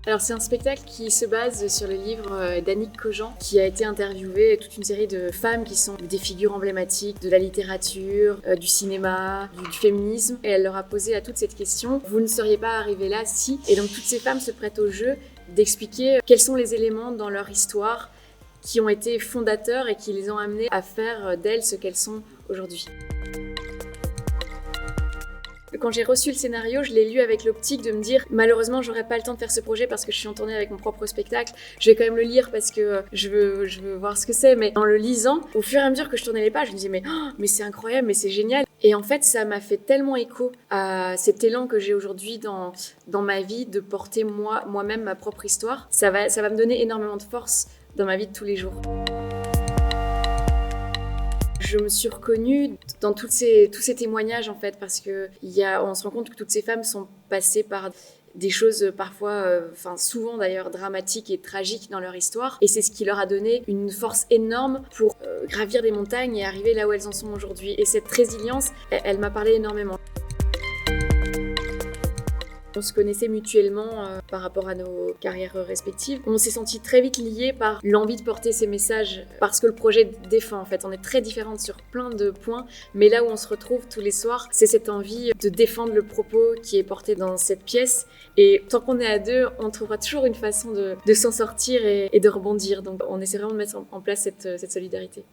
Alors c'est un spectacle qui se base sur le livre d'Annick Cogent, qui a été interviewée toute une série de femmes qui sont des figures emblématiques de la littérature, du cinéma, du féminisme. Et elle leur a posé à toutes cette question: vous ne seriez pas arrivées là si... Et donc toutes ces femmes se prêtent au jeu d'expliquer quels sont les éléments dans leur histoire qui ont été fondateurs et qui les ont amenées à faire d'elles ce qu'elles sont aujourd'hui. Quand j'ai reçu le scénario, je l'ai lu avec l'optique de me dire malheureusement j'aurai pas le temps de faire ce projet parce que je suis en tournée avec mon propre spectacle. Je vais quand même le lire parce que je veux voir ce que c'est, mais en le lisant, au fur et à mesure que je tournais les pages, je me disais mais c'est incroyable, mais c'est génial. Et en fait, ça m'a fait tellement écho à cet élan que j'ai aujourd'hui dans ma vie de porter moi-même ma propre histoire. Ça va me donner énormément de force dans ma vie de tous les jours. Je me suis reconnue dans tous ces témoignages en fait, parce qu'on se rend compte que toutes ces femmes sont passées par des choses parfois, souvent d'ailleurs dramatiques et tragiques dans leur histoire, et c'est ce qui leur a donné une force énorme pour gravir des montagnes et arriver là où elles en sont aujourd'hui. Et cette résilience, elle m'a parlé énormément. On se connaissait mutuellement par rapport à nos carrières respectives. On s'est sentis très vite liés par l'envie de porter ces messages, parce que le projet défend en fait. On est très différentes sur plein de points, mais là où on se retrouve tous les soirs, c'est cette envie de défendre le propos qui est porté dans cette pièce. Et tant qu'on est à deux, on trouvera toujours une façon de s'en sortir et de rebondir. Donc on essaie vraiment de mettre en place cette solidarité.